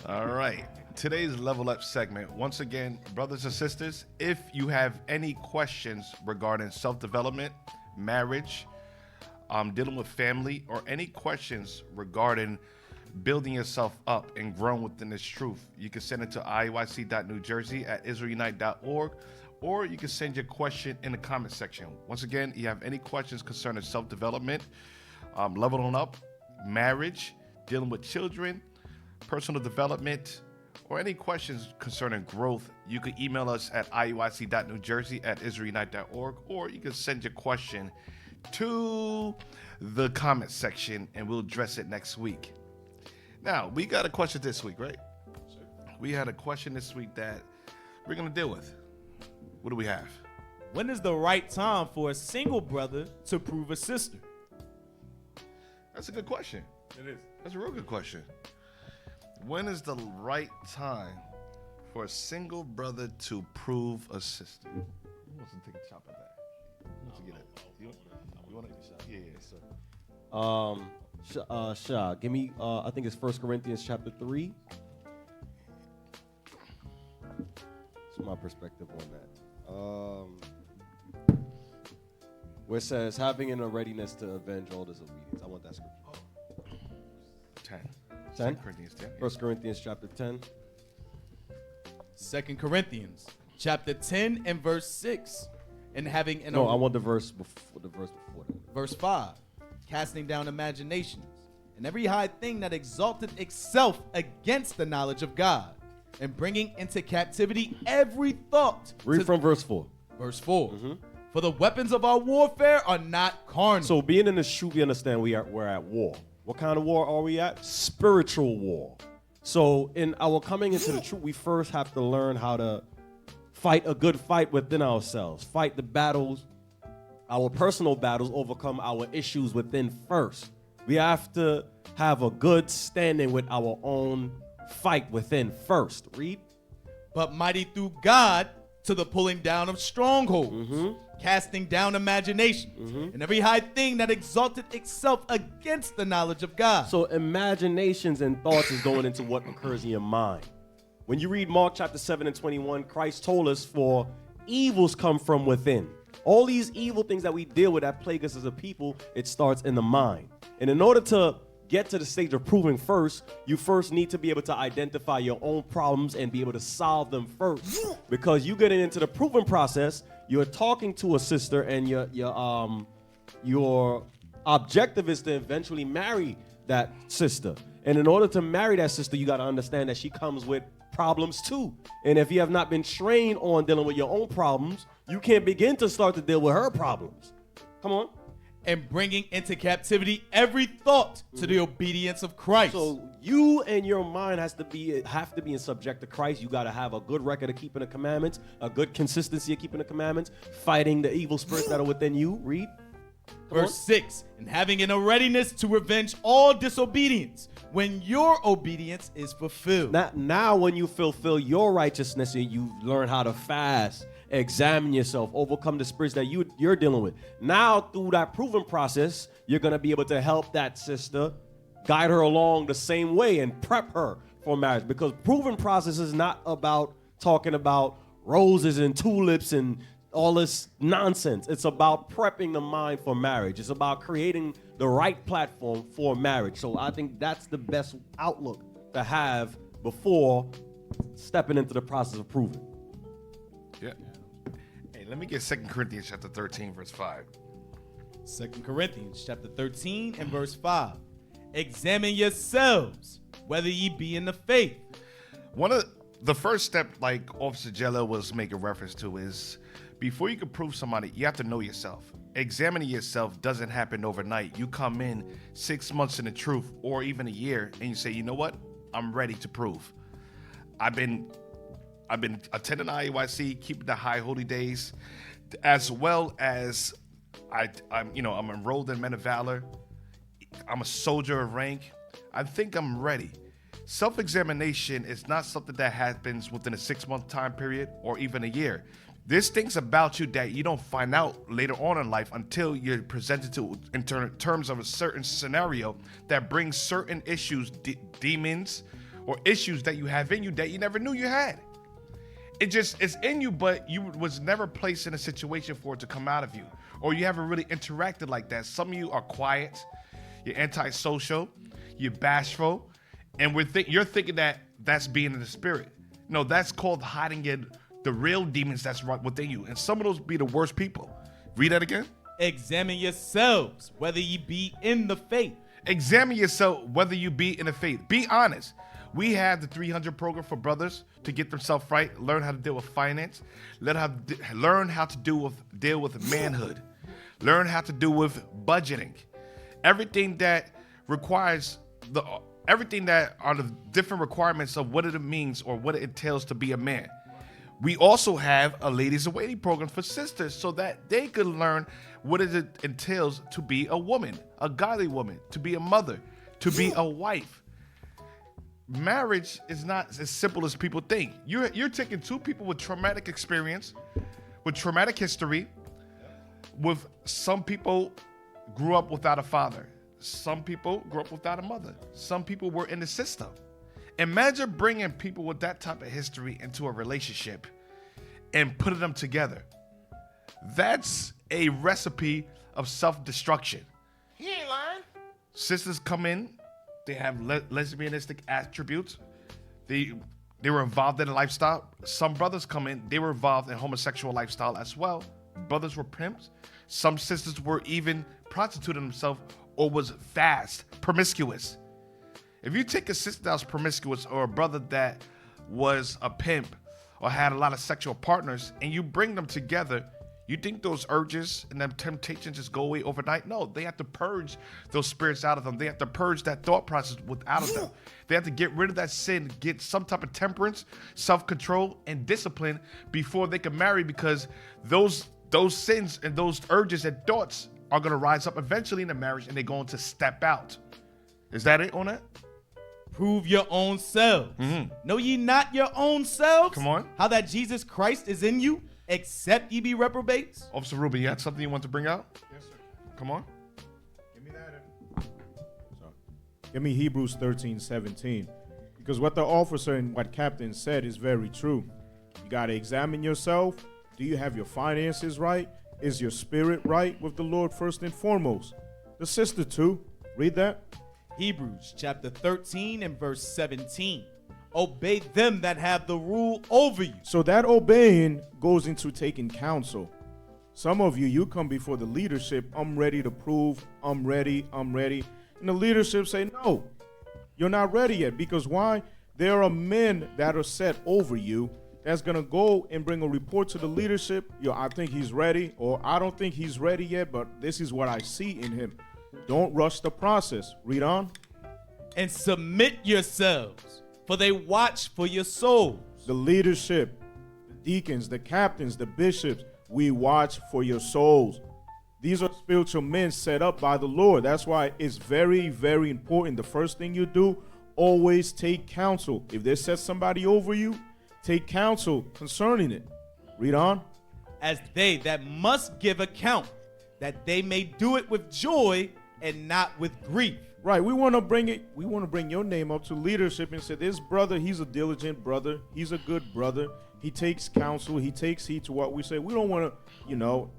All right. Today's Level Up segment. Once again, brothers and sisters, if you have any questions regarding self-development, marriage, dealing with family, or any questions regarding building yourself up and growing within this truth, you can send it to IUIC.NewJersey@IsraelUnite.org, or you can send your question in the comment section. Once again, you have any questions concerning self-development, leveling up, marriage, dealing with children, personal development, or any questions concerning growth, you can email us at IUIC.NewJersey@IsraelUnite.org, or you can send your question to the comment section and we'll address it next week. Now, we got a question this week, right? Sure. We had a question this week that we're going to deal with. What do we have? When is the right time for a single brother to prove a sister? That's a good question. It is. That's a real good question. When is the right time for a single brother to prove a sister? Who wants to take a chop at that? Who wants to get it? You want to take a shot? Yeah, sir. Shah, give me, I think it's 1 Corinthians chapter 3. That's my perspective on that. Where it says, having in a readiness to avenge all disobedience. I want that scripture. 10. 10? Corinthians 10. 1 Corinthians chapter 10. 2 Corinthians chapter 10 and verse 6. And having in No, I want the verse before that. Verse 5. Casting down imaginations and every high thing that exalted itself against the knowledge of God, and bringing into captivity every thought. Read from verse 4. Verse 4. For the weapons of our warfare are not carnal. So being in the shoe, we understand we're at war. What kind of war are we at? Spiritual war. So in our coming into the truth, we first have to learn how to fight a good fight within ourselves. Fight the battles, our personal battles, overcome our issues within first. We have to have a good standing with our own fight within first. Read. But mighty through God to the pulling down of strongholds, casting down imaginations, and every high thing that exalted itself against the knowledge of God. So imaginations and thoughts is going into what occurs in your mind. When you read Mark chapter 7 and 21, Christ told us for evils come from within. All these evil things that we deal with that plague us as a people, it starts in the mind. And in order to get to the stage of proving first, you first need to be able to identify your own problems and be able to solve them first. Because you getting into the proving process, you're talking to a sister and your objective is to eventually marry that sister. And in order to marry that sister, you got to understand that she comes with problems too. And if you have not been trained on dealing with your own problems, you can't begin to start to deal with her problems. Come on. And bringing into captivity every thought to the obedience of Christ. So you and your mind have to be in subject to Christ. You got to have a good record of keeping the commandments, a good consistency of keeping the commandments, fighting the evil spirits that are within you. Read. Verse 6, and having in a readiness to revenge all disobedience when your obedience is fulfilled. Now when you fulfill your righteousness and you learn how to fast, examine yourself, overcome the spirits that you're dealing with. Now through that proven process, you're going to be able to help that sister, guide her along the same way and prep her for marriage. Because proven process is not about talking about roses and tulips and all this nonsense. It's about prepping the mind for marriage. It's about creating the right platform for marriage. So I think that's the best outlook to have before stepping into the process of proving. Yeah. Hey, let me get 2 Corinthians chapter 13, verse 5. 2 Corinthians chapter 13 and verse 5. Examine yourselves, whether ye be in the faith. One of the first step, like Officer Jello was making reference to, is before you can prove somebody, you have to know yourself. Examining yourself doesn't happen overnight. You come in 6 months in the truth or even a year and you say, you know what? I'm ready to prove. I've been attending IUIC, keeping the high holy days, as well as I'm enrolled in Men of Valor. I'm a soldier of rank. I think I'm ready. Self-examination is not something that happens within a 6-month time period or even a year. There's things about you that you don't find out later on in life until you're presented to in terms of a certain scenario that brings certain issues, demons, or issues that you have in you that you never knew you had. It's in you, but you was never placed in a situation for it to come out of you, or you haven't really interacted like that. Some of you are quiet, you're antisocial, you're bashful, and you're thinking that that's being in the spirit. No, that's called hiding in the real demons that's right within you, and some of those be the worst people. Read that again. Examine yourselves, whether ye be in the faith. Examine yourself whether you be in the faith. Be honest. We have the 300 program for brothers to get themselves right, learn how to deal with finance, learn how to deal with manhood, learn how to deal with budgeting. Everything that requires everything that are the different requirements of what it means or what it entails to be a man. We also have a ladies in waiting program for sisters so that they could learn what it entails to be a woman, a godly woman, to be a mother, to be a wife. Marriage is not as simple as people think. You're taking two people with traumatic experience, with traumatic history, with some people grew up without a father. Some people grew up without a mother. Some people were in the system. Imagine bringing people with that type of history into a relationship and putting them together. That's a recipe of self-destruction. He ain't lying. Sisters come in, they have lesbianistic attributes. They were involved in a lifestyle. Some brothers come in, they were involved in homosexual lifestyle as well. Brothers were pimps. Some sisters were even prostituting themselves or was fast, promiscuous. If you take a sister that was promiscuous or a brother that was a pimp or had a lot of sexual partners and you bring them together, you think those urges and them temptations just go away overnight? No, they have to purge those spirits out of them. They have to purge that thought process out of them. They have to get rid of that sin, get some type of temperance, self-control, and discipline before they can marry, because those sins and those urges and thoughts are going to rise up eventually in the marriage and they're going to step out. Is that it on that? Prove your own selves. Know ye not your own selves? Come on. How that Jesus Christ is in you, except ye be reprobates? Officer Reuben, you had something you want to bring out? Yes, sir. Come on. Give me that. Sorry. Give me Hebrews 13:17. Because what the officer and what captain said is very true. You got to examine yourself. Do you have your finances right? Is your spirit right with the Lord first and foremost? The sister too. Read that. Hebrews chapter 13 and verse 17. Obey them that have the rule over you. So that obeying goes into taking counsel. Some of you come before the leadership. I'm ready to prove. I'm ready. And the leadership say, no, you're not ready yet. Because why? There are men that are set over you that's going to go and bring a report to the leadership. I think he's ready, or I don't think he's ready yet, but this is what I see in him. Don't rush the process. Read on. And submit yourselves, for they watch for your souls. The leadership, the deacons, the captains, the bishops, we watch for your souls. These are spiritual men set up by the Lord. That's why it's very, very important. The first thing you do, always take counsel. If they set somebody over you, take counsel concerning it. Read on. As they that must give account, that they may do it with joy and not with grief. Right. We want to bring your name up to leadership and say, this brother, he's a diligent brother. He's a good brother. He takes counsel. He takes heed to what we say. We don't want to,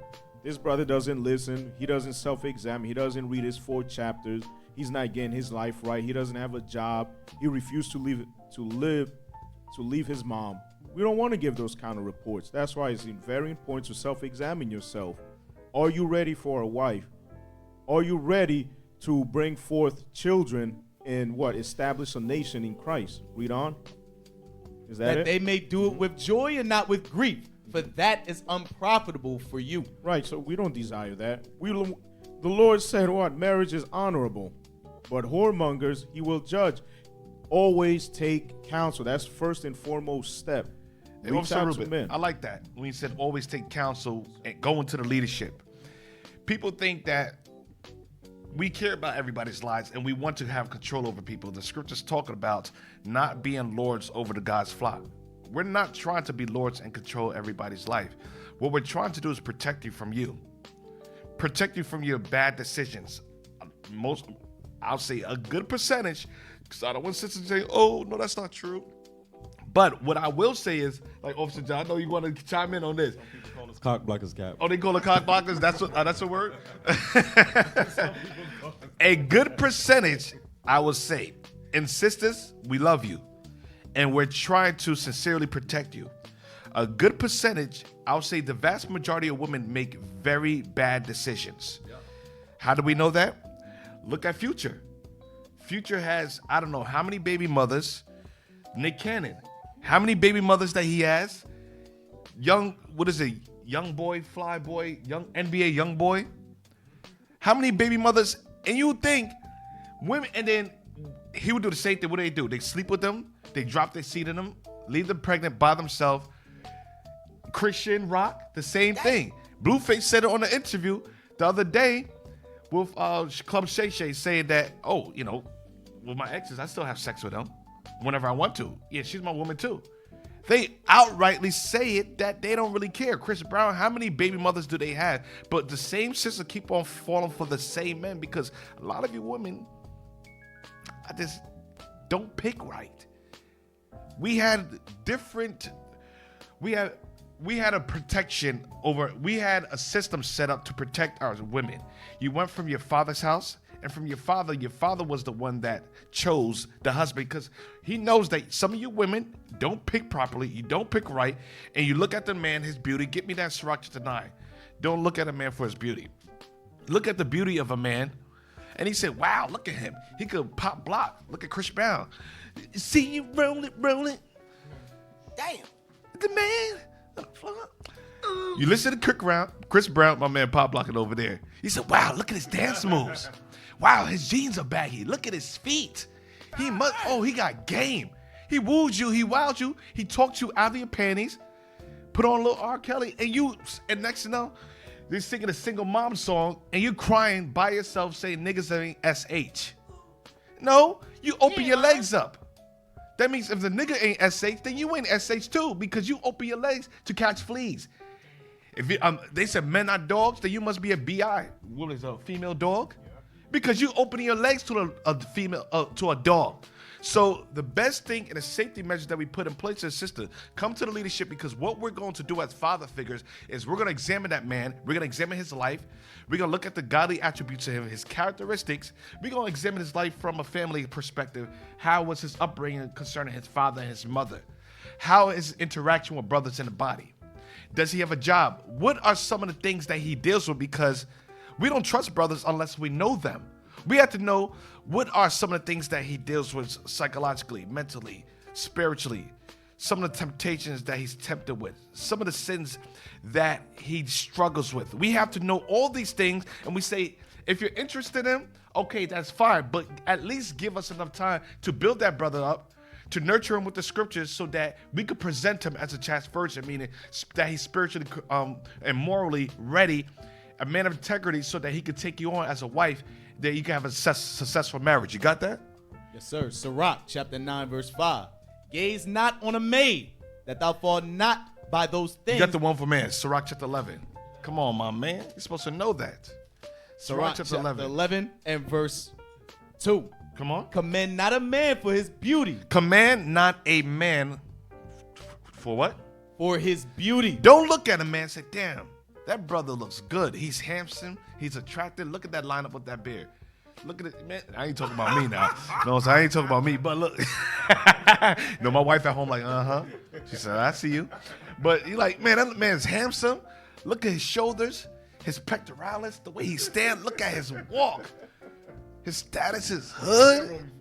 this brother doesn't listen. He doesn't self-examine. He doesn't read his 4 chapters. He's not getting his life right. He doesn't have a job. He refused to leave his mom. We don't want to give those kind of reports. That's why it's very important to self-examine yourself. Are you ready for a wife? Are you ready to bring forth children and establish a nation in Christ? Read on. Is that it? They may do it with joy and not with grief, for that is unprofitable for you. Right, so we don't desire that. The Lord said marriage is honorable, but whoremongers he will judge. Always take counsel. That's first and foremost step. Reach out to men. I like that. When you said always take counsel and go into the leadership. People think that we care about everybody's lives and we want to have control over people. The scripture's talking about not being lords over the God's flock. We're not trying to be lords and control everybody's life. What we're trying to do is protect you from you. Protect you from your bad decisions. I'll say a good percentage Because I don't want sisters to say, oh, no, that's not true. But what I will say is, like Officer John, I know you want to chime in on this. Call us cock blockers, Cap. Oh, they call it cock blockers? That's a word? A good percentage, I would say, and sisters, we love you. And we're trying to sincerely protect you. A good percentage, I'll say the vast majority of women make very bad decisions. Yep. How do we know that? Look at Future. Future has, I don't know how many baby mothers. Nick Cannon, how many baby mothers that he has? Young boy, fly boy, young NBA young boy. How many baby mothers? And you would think women, and then he would do the same thing. What do? They sleep with them. They drop their seed in them, leave them pregnant by themselves. Christian Rock, the same thing. Blueface said it on an interview the other day with Club Shay Shay saying that, oh, you know, with my exes, I still have sex with them whenever I want to. Yeah, she's my woman too. They outrightly say it that they don't really care. Chris Brown, how many baby mothers do they have? But the same sisters keep on falling for the same men because a lot of you women, I just don't pick right. We had a protection over, we had a system set up to protect our women. You went from your father's house, and from your father was the one that chose the husband because he knows that some of you women don't pick properly, you don't pick right, and you look at the man, his beauty. Get me that Sriracha tonight. Don't look at a man for his beauty. Look at the beauty of a man. And he said, wow, look at him. He could pop block. Look at Chris Brown. See you roll it. Damn. The man. You listen to Chris Brown, my man pop blocking over there. He said, wow, look at his dance moves. Wow, his jeans are baggy. Look at his feet. He got game. He wooed you. He wowed you. He talked you out of your panties. Put on a little R. Kelly. And next to know, they're singing a single mom song and you crying by yourself saying niggas ain't SH. No, you open your legs up. That means if the nigga ain't SH, then you ain't SH too because you open your legs to catch fleas. If they said men are dogs, then you must be a BI. What is a female dog? Because you opening your legs to a dog. So the best thing and the safety measures that we put in place is, sister, come to the leadership because what we're going to do as father figures is we're going to examine that man. We're going to examine his life. We're going to look at the godly attributes of him, his characteristics. We're going to examine his life from a family perspective. How was his upbringing concerning his father and his mother? How is his interaction with brothers in the body? Does he have a job? What are some of the things that he deals with? Because we don't trust brothers unless we know them. We have to know what are some of the things that he deals with psychologically, mentally, spiritually, some of the temptations that he's tempted with, some of the sins that he struggles with. We have to know all these things, and we say, if you're interested in him, okay, that's fine, but at least give us enough time to build that brother up, to nurture him with the scriptures so that we could present him as a chaste virgin, meaning that he's spiritually and morally ready, a man of integrity, so that he could take you on as a wife, that you can have a successful marriage. You got that? Yes, sir. Sirach, chapter 9, verse 5. Gaze not on a maid, that thou fall not by those things. You got the one for man. Sirach chapter 11. Come on, my man. You're supposed to know that. Sirach chapter 11 and verse 2. Come on. Commend not a man for his beauty. Command not a man for what? For his beauty. Don't look at a man and say, damn, that brother looks good. He's handsome. He's attractive. Look at that lineup with that beard. Look at it, man. I ain't talking about me now. No, so I ain't talking about me. But look, my wife at home like, She said, I see you. But you like, man, that man's handsome. Look at his shoulders, his pectoralis, the way he stands. Look at his walk. His status is hood.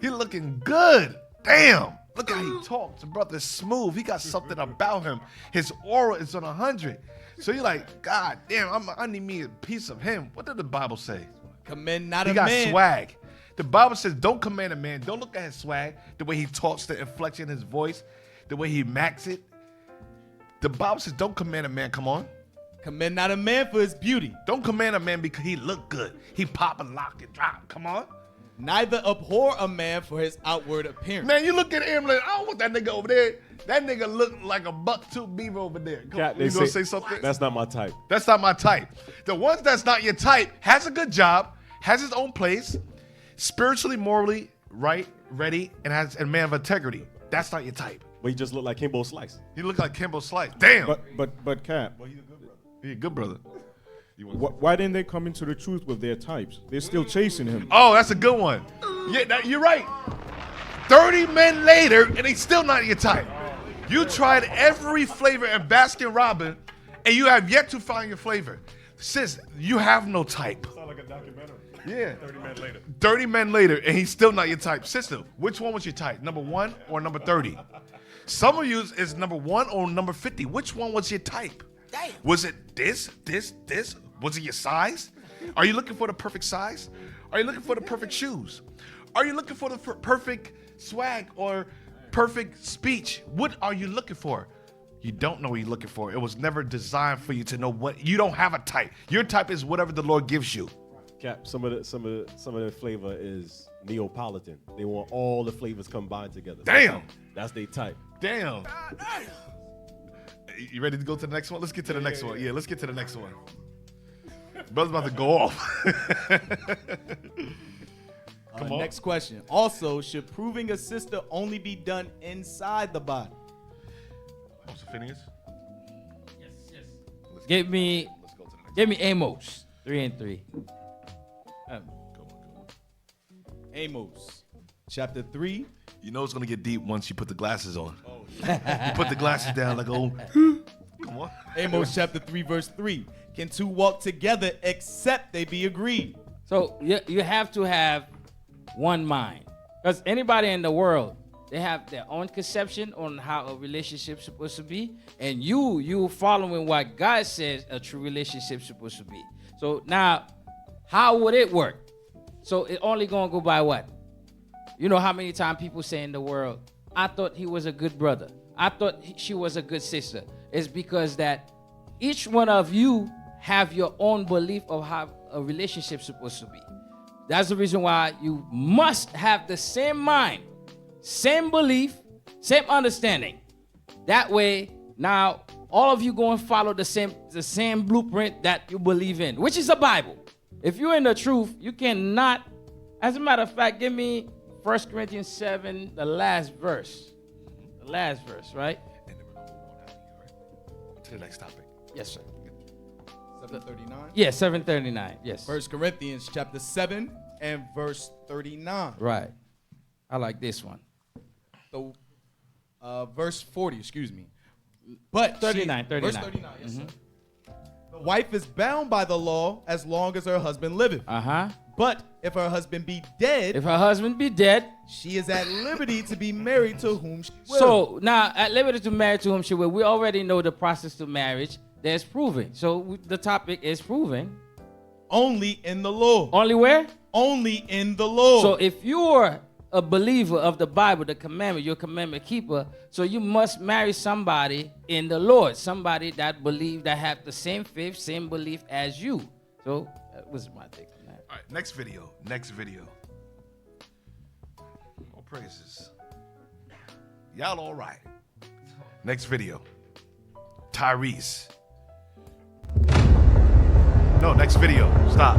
He looking good. Damn. Look at how he talks. The brother's smooth. He got something about him. His aura is on 100. So you're like, God damn, I need me a piece of him. What did the Bible say? Commend not a man. He got man. swag. The Bible says don't command a man. Don't look at his swag, the way he talks, the inflection in his voice, the way he max it. The Bible says don't command a man. Come on. Commend not a man for his beauty. Don't command a man because he look good. He pop and lock and drop. Come on. Neither abhor a man for his outward appearance. Man, you look at him like, I don't want that nigga over there. That nigga look like a buck-tooth beaver over there. Come on, you gonna say something? That's not my type. That's not my type. The ones that's not your type has a good job, has his own place, spiritually, morally, right, ready, and has a man of integrity. That's not your type. But he just looked like Kimbo Slice. He look like Kimbo Slice. Damn. But Cap, He a good brother. why didn't they come into the truth with their types? They're still chasing him. Oh, that's a good one. Yeah, you're right. 30 men later, and he's still not your type. You tried every flavor in Baskin Robbins, and you have yet to find your flavor. Sis, you have no type. Sound like a documentary. Yeah. 30 men later. 30 men later, and he's still not your type. Sister, which one was your type? Number 1 or number 30? Some of you is number 1 or number 50. Which one was your type? Damn. Was it this? Was it your size? Are you looking for the perfect size? Are you looking for the perfect shoes? Are you looking for the perfect swag or perfect speech? What are you looking for? You don't know what you're looking for. It was never designed for you to know what. You don't have a type. Your type is whatever the Lord gives you. Cap, some of the flavor is Neapolitan. They want all the flavors combined together. Damn. That's their type. Damn. You ready to go to the next one? Let's get to the next one. Yeah, let's get to the next one. Brother's about to go off. Come on. Next question. Also, should proving a sister only be done inside the body? Mr. Phineas? Yes. Give me Let's go to the next Amos 3:3. one. Amos, chapter 3. You know it's going to get deep once you put the glasses on. You put the glasses down like, oh, come on. Amos chapter 3, verse 3. Can two walk together except they be agreed? So you have to have one mind. Because anybody in the world, they have their own conception on how a relationship is supposed to be. And you following what God says a true relationship is supposed to be. So now, how would it work? So it only going to go by what? You know how many times people say in the world, I thought he was a good brother. I thought she was a good sister. It's because that each one of you have your own belief of how a relationship is supposed to be. That's the reason why you must have the same mind, same belief, same understanding. That way, now all of you go and follow the same blueprint that you believe in, which is the Bible. If you're in the truth, you cannot. As a matter of fact, give me 1 Corinthians 7, the last verse. The last verse, right? And then we're going to move on out of here, right? To the next topic. Yes, sir. 739. Yeah, 739. Yes. 1 Corinthians chapter 7 and verse 39. Right. I like this one. So, verse 40, excuse me. But 39. Verse 39, yes, sir. The wife is bound by the law as long as her husband liveth. Uh-huh. But if her husband be dead, If her husband be dead, she is at liberty to be married to whom she will. so now at liberty to marry to whom she will. We already know the process to marriage. There's proving. So the topic is proving. Only in the Lord. Only where? Only in the Lord. So if you're a believer of the Bible, the commandment, you're a commandment keeper, so you must marry somebody in the Lord, somebody that believe, that have the same faith, same belief as you. So that was my take on that. All right, next video. All praises. Y'all all right. Next video. Tyrese. No, next video. Stop.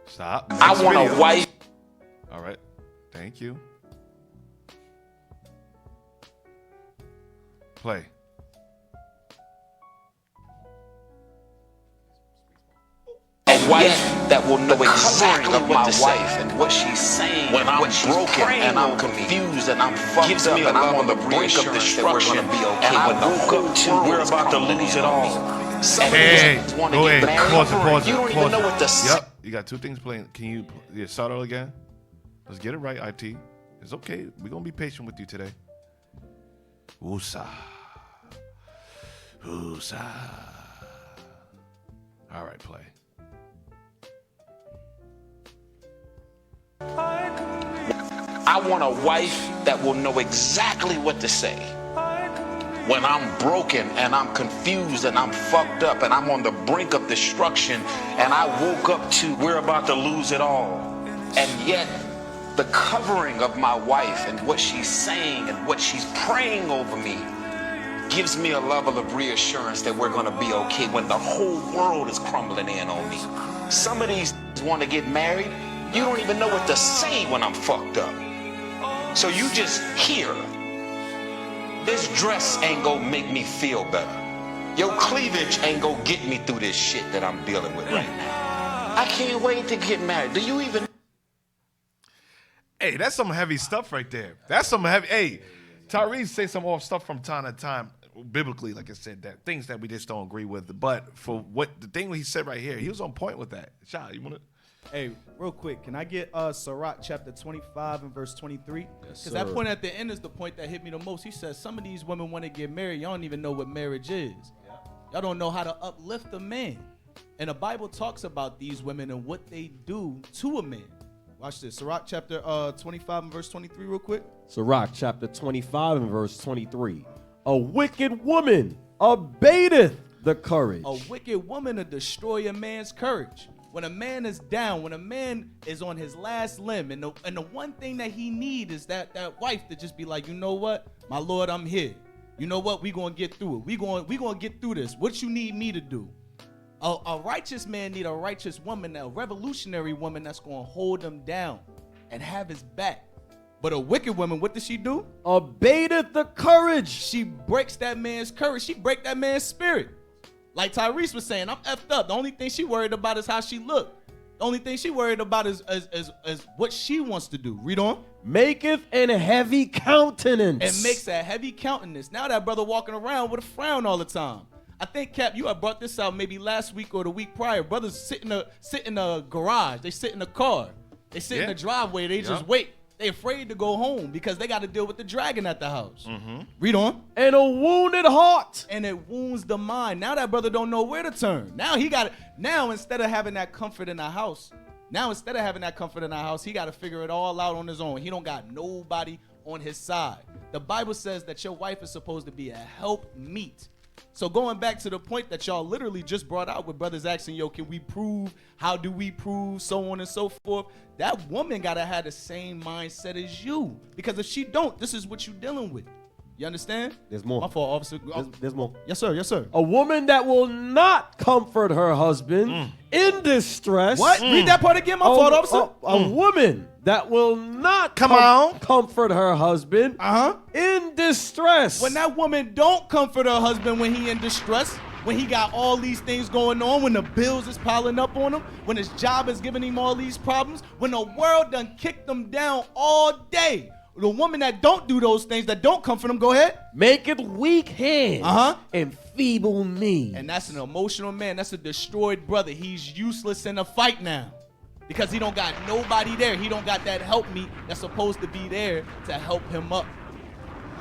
Stop. I Next want video. a wife. All right. Thank you. Play. A wife that will know exactly what to say and what she's saying when I'm broken and I'm confused and I'm fucked up and I'm on the brink of destruction and I woke up to we're about to lose it all. Hey, go ahead. Pause it. You don't even know what to say. Yep. You got two things playing. Can you start it again? Let's get it right, IT. It's okay. We're going to be patient with you today. Woosa. All right, play. I want a wife that will know exactly what to say when I'm broken and I'm confused and I'm fucked up and I'm on the brink of destruction and I woke up to we're about to lose it all. And yet the covering of my wife and what she's saying and what she's praying over me gives me a level of reassurance that we're going to be okay when the whole world is crumbling in on me. Some of these want to get married You don't even know what to say when I'm fucked up. So you just hear. This dress ain't gonna make me feel better. Your cleavage ain't gonna get me through this shit that I'm dealing with right now. I can't wait to get married. Do you even? Hey, that's some heavy stuff right there. That's some heavy. Hey, Tyrese say some off stuff from time to time, biblically, like I said, that things that we just don't agree with. But for what the thing he said right here, he was on point with that. Shah, you want to? Hey, real quick, can I get Sirach chapter 25 and verse 23? Yes, Because that point at the end is the point that hit me the most. He says, some of these women want to get married. Y'all don't even know what marriage is. Yeah. Y'all don't know how to uplift a man. And the Bible talks about these women and what they do to a man. Watch this. Sirach chapter 25 and verse 23 real quick. Sirach chapter 25 and verse 23. A wicked woman abateth the courage. A wicked woman to destroy a man's courage. When a man is down, when a man is on his last limb, and the one thing that he needs is that wife to just be like, you know what, my Lord, I'm here. You know what, we gonna get through it. We gonna get through this. What you need me to do? A righteous man need a righteous woman, a revolutionary woman that's gonna hold him down and have his back. But a wicked woman, what does she do? Abateth the courage. She breaks that man's courage. She break that man's spirit. Like Tyrese was saying, I'm effed up. The only thing she worried about is how she look. The only thing she worried about is what she wants to do. Read on. Maketh an heavy countenance. It makes a heavy countenance. Now that brother walking around with a frown all the time. I think, Cap, you had brought this out maybe last week or the week prior. Brothers sit in a garage. They sit in a car. They sit in the driveway. They just wait. They afraid to go home because they got to deal with the dragon at the house. Mm-hmm. Read on. And a wounded heart. And it wounds the mind. Now that brother don't know where to turn. Now instead of having that comfort in the house, he got to figure it all out on his own. He don't got nobody on his side. The Bible says that your wife is supposed to be a helpmeet. So going back to the point that y'all literally just brought out with brothers asking, yo, can we prove? How do we prove? So on and so forth. That woman got to have the same mindset as you. Because if she don't, this is what you dealing with. You understand? There's more. My fault, officer. There's more. Yes, sir. Yes, sir. A woman that will not comfort her husband in distress. What? Read that part again, my fault, officer. A woman that will not comfort her husband in distress. When that woman don't comfort her husband when he in distress, when he got all these things going on, when the bills is piling up on him, when his job is giving him all these problems, when the world done kicked him down all day. The woman that don't do those things, that don't comfort him, go ahead. Maketh weak hands and feeble knees. And that's an emotional man. That's a destroyed brother. He's useless in a fight now because he don't got nobody there. He don't got that help me that's supposed to be there to help him up.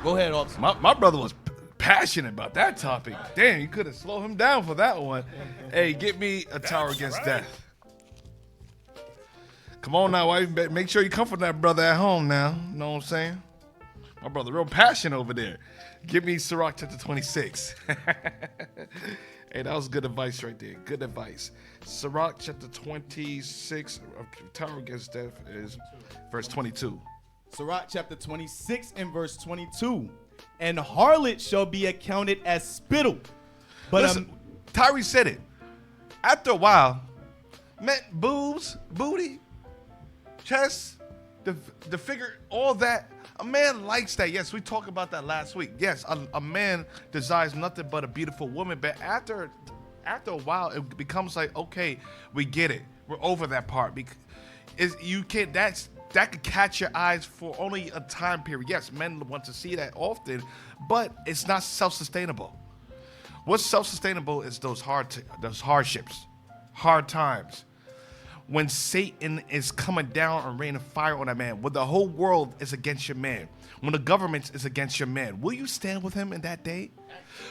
Go ahead, officer. My brother was passionate about that topic. Damn, you could have slowed him down for that one. Hey, get me a tower against death. Come on now, wife. Make sure you comfort that brother at home now. You know what I'm saying? My brother, real passion over there. Give me Sirach chapter 26. Hey, that was good advice right there. Good advice. Sirach chapter 26, tower against death is verse 22. Sirach chapter 26 and verse 22. And harlot shall be accounted as spittle. But listen, Tyree said it. After a while, man, boobs, booty, chest, the figure, all that. A man likes that. Yes, we talked about that last week. Yes, a man desires nothing but a beautiful woman. But after a while, it becomes like, okay, we get it. We're over that part. That could catch your eyes for only a time period. Yes, men want to see that often, but it's not self-sustainable. What's self-sustainable is those hardships, hard times. When Satan is coming down and raining fire on a man, when the whole world is against your man, when the government is against your man, will you stand with him in that day?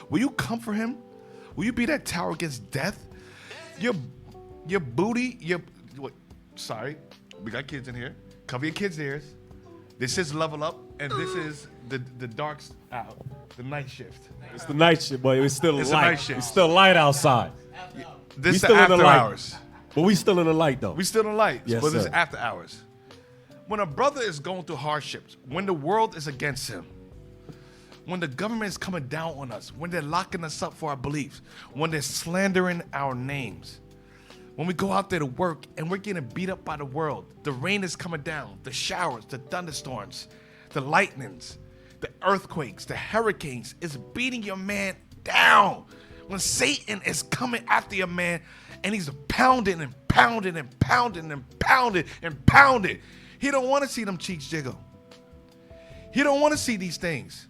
Will you comfort him? Will you be that tower against death? Your booty, sorry, we got kids in here. Cover your kids' ears. This is Level Up, and this is the dark out, the night shift. It's the night shift, but it's still It's light. a night shift. It's still light outside. This is still in the after light. hours. But we still in the light, though. We still in the light, Yes, but this is sir. after hours. When a brother is going through hardships, when the world is against him, when the government is coming down on us, when they're locking us up for our beliefs, when they're slandering our names, When we go out there to work and we're getting beat up by the world, the rain is coming down, the showers, the thunderstorms, the lightnings, the earthquakes, the hurricanes is beating your man down. When Satan is coming after your man and he's pounding and pounding and pounding and pounding and pounding, he don't want to see them cheeks jiggle. He don't want to see these things.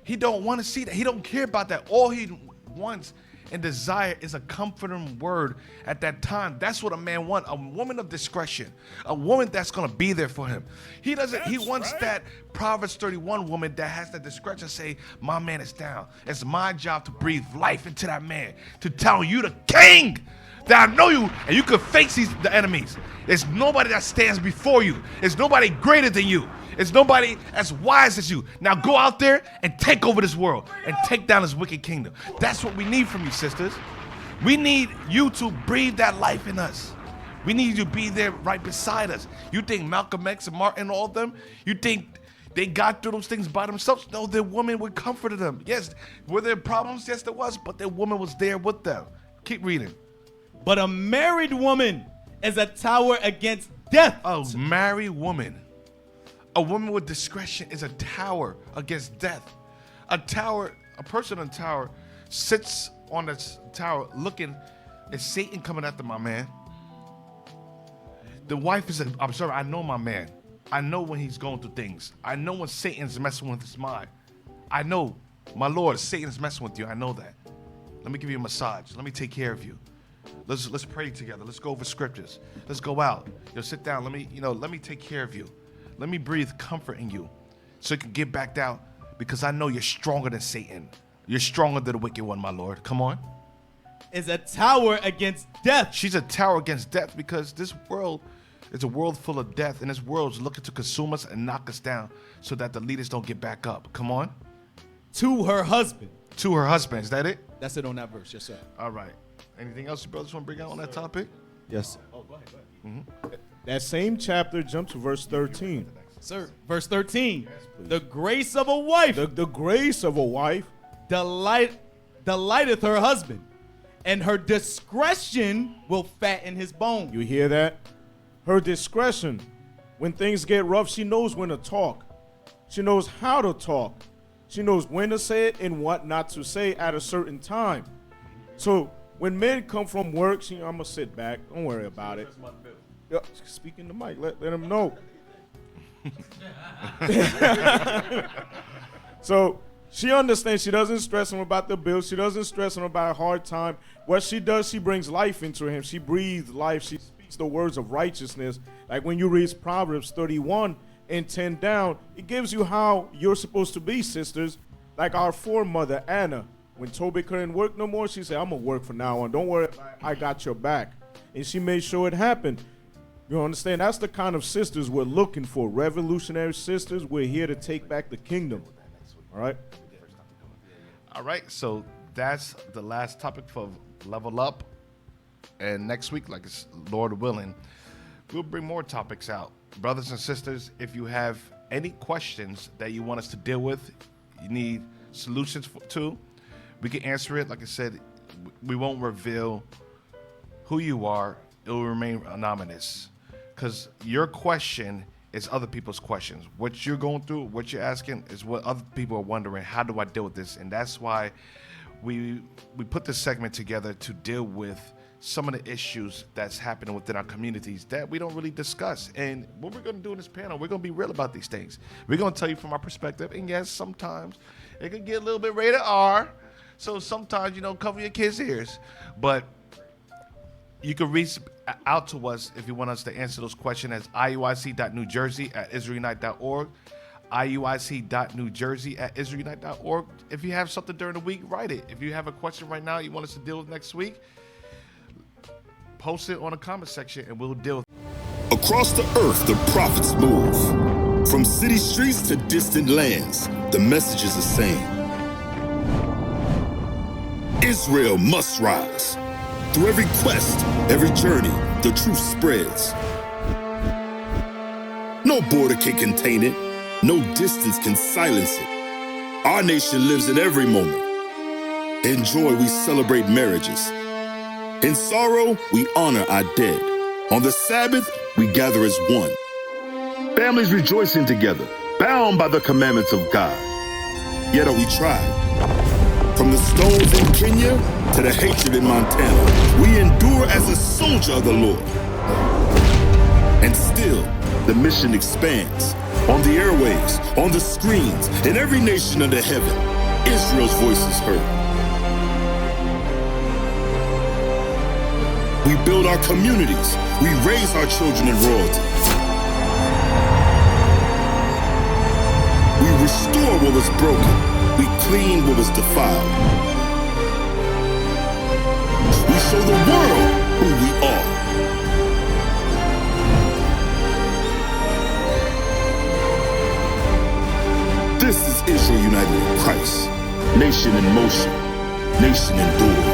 He don't want to see that. He don't care about that. All he wants and desire is a comforting word at that time. That's what a man wants. A woman of discretion. A woman that's going to be there for him. He wants that Proverbs 31 woman that has that discretion, say, my man is down. It's my job to breathe life into that man. To tell you, the king, that I know you and you can face the enemies. There's nobody that stands before you. There's nobody greater than you. There's nobody as wise as you. Now go out there and take over this world and take down this wicked kingdom. That's what we need from you, sisters. We need you to breathe that life in us. We need you to be there right beside us. You think Malcolm X and Martin, all of them, you think they got through those things by themselves? No, their woman would comfort them. Yes, were there problems? Yes, there was, but their woman was there with them. Keep reading. But a married woman is a tower against death. A married woman. A woman with discretion is a tower against death. A person in a tower sits on this tower looking at Satan coming after my man. The wife is an observer. I know my man. I know when he's going through things. I know when Satan's messing with his mind. I know, my Lord, Satan's messing with you. I know that. Let me give you a massage. Let me take care of you. Let's pray together. Let's go over scriptures. Let's go out. Sit down. Let me take care of you. Let me breathe comfort in you so you can get back down, because I know you're stronger than Satan. You're stronger than the wicked one, my Lord. Come on. Is a tower against death. She's a tower against death, because this world is a world full of death, and this world is looking to consume us and knock us down so that the leaders don't get back up. Come on. To her husband. To her husband. Is that it? That's it on that verse. Yes, sir. All right. Anything else you brothers want to bring out on that topic? Yes. Oh, go ahead. Mm-hmm. That same chapter, jump to verse 13. Sir, verse 13. The grace of a wife. The grace of a wife delighteth her husband, and her discretion will fatten his bone. You hear that? Her discretion. When things get rough, she knows when to talk. She knows how to talk. She knows when to say it and what not to say at a certain time. So when men come from work, I'm going to sit back. Don't worry about it. Yeah, speak in the mic. Let them know. So she understands. She doesn't stress him about the bills. She doesn't stress him about a hard time. What she does, she brings life into him. She breathes life. She speaks the words of righteousness. Like when you read Proverbs 31 and 10 down, it gives you how you're supposed to be, sisters. Like our foremother, Anna. When Toby couldn't work no more, she said, I'm going to work from now on. Don't worry, I got your back. And she made sure it happened. You understand? That's the kind of sisters we're looking for. Revolutionary sisters. We're here to take back the kingdom. All right? All right. So that's the last topic for Level Up. And next week, like it's Lord willing, we'll bring more topics out. Brothers and sisters, if you have any questions that you want us to deal with, you need solutions to, we can answer it. Like I said, we won't reveal who you are. It will remain anonymous, because your question is other people's questions. What you're going through, what you're asking, is what other people are wondering. How do I deal with this? And that's why we put this segment together to deal with some of the issues that's happening within our communities that we don't really discuss. And what we're going to do in this panel, we're going to be real about these things. We're going to tell you from our perspective. And yes, sometimes it can get a little bit rated R. So sometimes, cover your kids' ears. But you can reach out to us if you want us to answer those questions at iuic.newjersey@israelunite.org. iuic.newjersey@israelunite.org. If you have something during the week, write it. If you have a question right now you want us to deal with next week, post it on the comment section and we'll deal with it. Across the earth, the prophets move. From city streets to distant lands, the message is the same. Israel must rise. Through every quest, every journey, the truth spreads. No border can contain it. No distance can silence it. Our nation lives in every moment. In joy, we celebrate marriages. In sorrow, we honor our dead. On the Sabbath, we gather as one. Families rejoicing together, bound by the commandments of God. Yet are we tried. From the stones in Kenya to the hatred in Montana, we endure as a soldier of the Lord. And still, the mission expands. On the airwaves, on the screens, in every nation under heaven, Israel's voice is heard. We build our communities. We raise our children in royalty. We restore what was broken. We clean what was defiled. We show the world who we are. This is Israel united in Christ. Nation in motion. Nation endured.